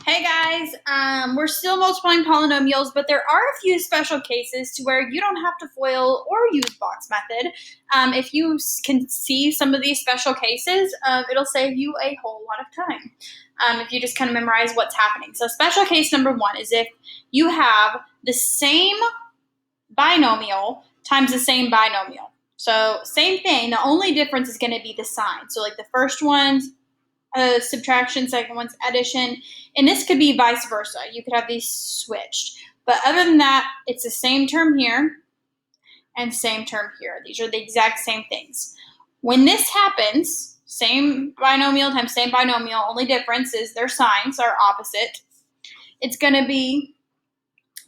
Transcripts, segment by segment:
Hey guys, we're still multiplying polynomials, but there are a few special cases to where you don't have to FOIL or use box method. If you can see some of these special cases, it'll save you a whole lot of time if you just kind of memorize what's happening. So special case number one is if you have the same binomial times the same binomial. So same thing, the only difference is going to be the sign. So like the first one's subtraction, second one's addition, and this could be vice versa. You could have these switched. But other than that, it's the same term here and same term here. These are the exact same things. When this happens, same binomial times same binomial, only difference is their signs are opposite. It's going to be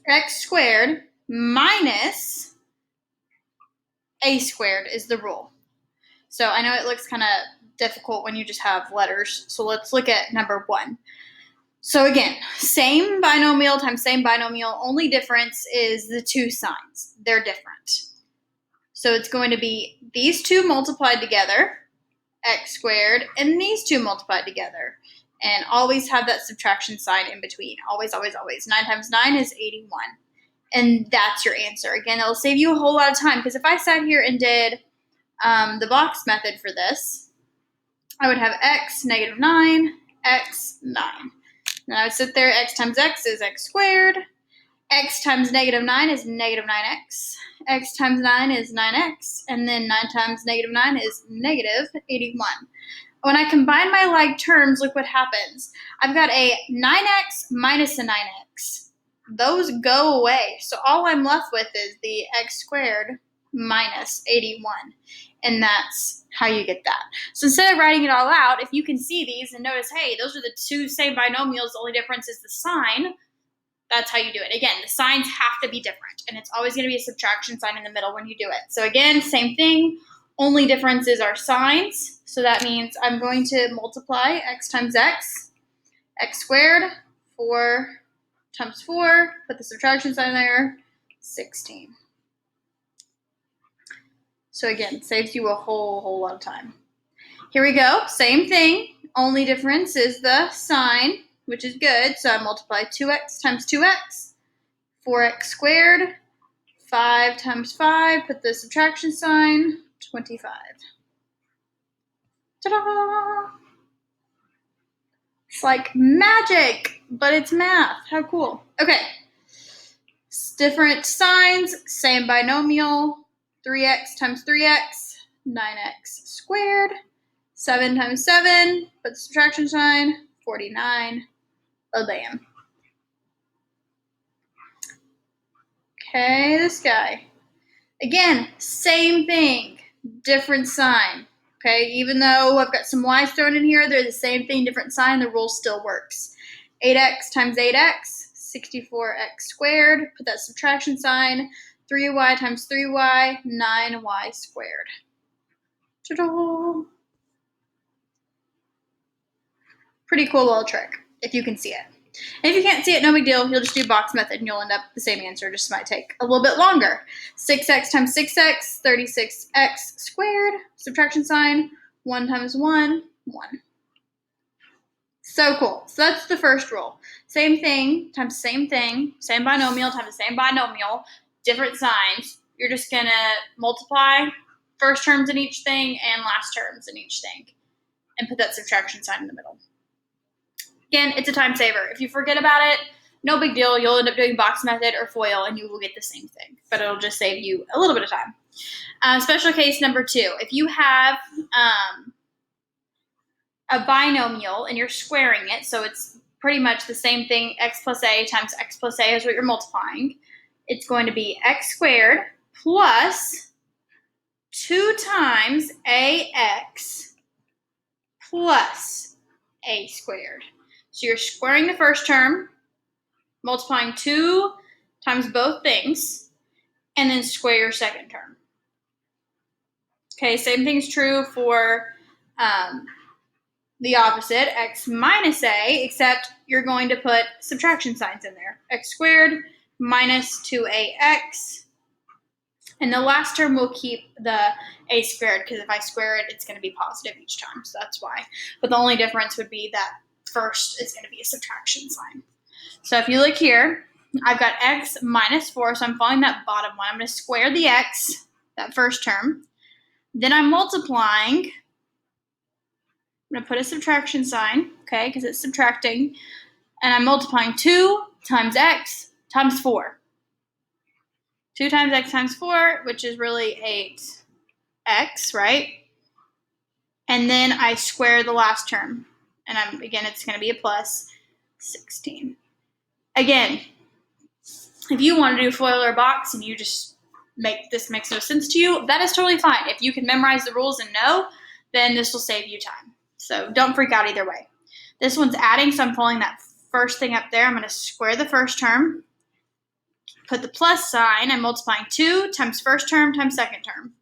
x squared minus a squared is the rule. So I know it looks kind of difficult when you just have letters. So let's look at number one. So again, same binomial times same binomial, only difference is the two signs. They're different. So it's going to be these two multiplied together, x squared, and these two multiplied together. And always have that subtraction sign in between. Always, always, always. 9 times 9 is 81. And that's your answer. Again, it'll save you a whole lot of time because if I sat here and did the box method for this, I would have x, negative 9, x, 9. Then I would sit there, x times x is x squared. X times negative 9 is negative 9x. X times 9 is 9x. And then 9 times negative 9 is negative 81. When I combine my like terms, look what happens. I've got a 9x minus a 9x. Those go away. So all I'm left with is the x squared minus 81. And that's how you get that. So instead of writing it all out, if you can see these and notice, hey, those are the two same binomials, the only difference is the sign, that's how you do it. Again, the signs have to be different, and it's always going to be a subtraction sign in the middle when you do it. So again, same thing, only difference is our signs. So that means I'm going to multiply x times x squared, 4 times 4, put the subtraction sign there, 16. So again, saves you a whole lot of time. Here we go, same thing, only difference is the sign, which is good. So I multiply 2x times 2x, 4x squared, 5 times 5, put the subtraction sign, 25. Ta-da! It's like magic, but it's math. How cool. Okay, different signs, same binomial. 3x times 3x, 9x squared. 7 times 7, put the subtraction sign, 49. Oh, bam. Okay, this guy. Again, same thing, different sign. Okay, even though I've got some y's thrown in here, they're the same thing, different sign, the rule still works. 8x times 8x, 64x squared, put that subtraction sign, 3y times 3y, 9y squared. Ta-da! Pretty cool little trick, if you can see it. And if you can't see it, no big deal. You'll just do box method, and you'll end up the same answer. Just might take a little bit longer. 6x times 6x, 36x squared. Subtraction sign, 1 times 1, 1. So cool. So that's the first rule. Same thing times same thing. Same binomial times the same binomial. Different signs. You're just going to multiply first terms in each thing and last terms in each thing. And put that subtraction sign in the middle. Again, it's a time saver. If you forget about it, no big deal. You'll end up doing box method or FOIL, and you will get the same thing. But it'll just save you a little bit of time. Special case number 2. If you have a binomial and you're squaring it, so it's pretty much the same thing, x plus a times x plus a is what you're multiplying. It's going to be x squared plus 2 times ax plus a squared. So you're squaring the first term, multiplying 2 times both things, and then square your second term. Okay, same thing's true for the opposite, x minus a, except you're going to put subtraction signs in there. X squared minus 2ax. And the last term will keep the a squared, because if I square it, it's going to be positive each time, so that's why. But the only difference would be that first is going to be a subtraction sign. So if you look here, I've got x minus 4, so I'm following that bottom one. I'm going to square the x, that first term. Then I'm multiplying. I'm going to put a subtraction sign, okay, because it's subtracting. And I'm multiplying 2 times x times 4. 2 times x times 4, which is really 8x, right? And then I square the last term. And again, it's going to be a plus 16. Again, if you want to do FOIL or box and you just this makes no sense to you, that is totally fine. If you can memorize the rules and know, then this will save you time. So don't freak out either way. This one's adding, so I'm pulling that first thing up there. I'm going to square the first term, put the plus sign. I'm multiplying 2 times first term times second term.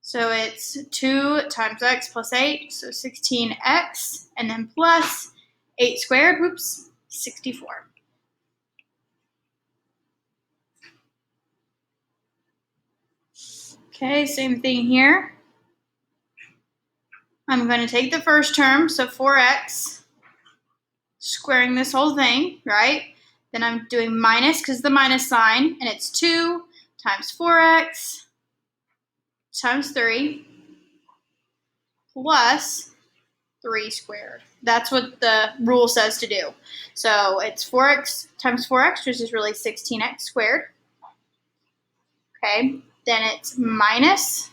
So it's 2 times x plus 8, so 16x, and then plus 8 squared, 64. Okay, same thing here. I'm going to take the first term, so 4x, squaring this whole thing, right? Then I'm doing minus because the minus sign, and it's 2 times 4x times 3 plus 3 squared. That's what the rule says to do. So it's 4x times 4x, which is really 16x squared. Okay, then it's minus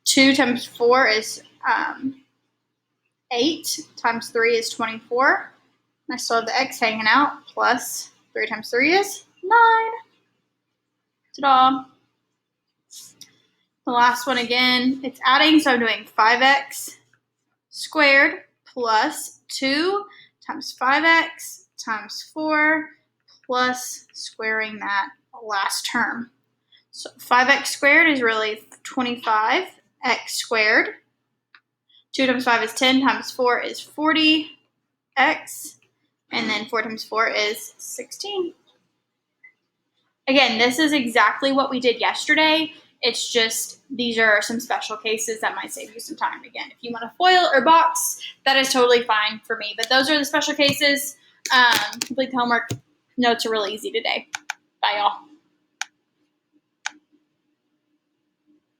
2 times 4 is 8 times 3 is 24. I still have the x hanging out, plus 3 times 3 is 9. Ta-da! The last one again, it's adding, so I'm doing 5x squared plus 2 times 5x times 4 plus squaring that last term. So 5x squared is really 25x squared. 2 times 5 is 10, times 4 is 40x, and then 4 times 4 is 16. Again, this is exactly what we did yesterday. It's just these are some special cases that might save you some time. Again, if you want to FOIL or box, that is totally fine for me. But those are the special cases. Complete the homework. Notes are really easy today. Bye, y'all.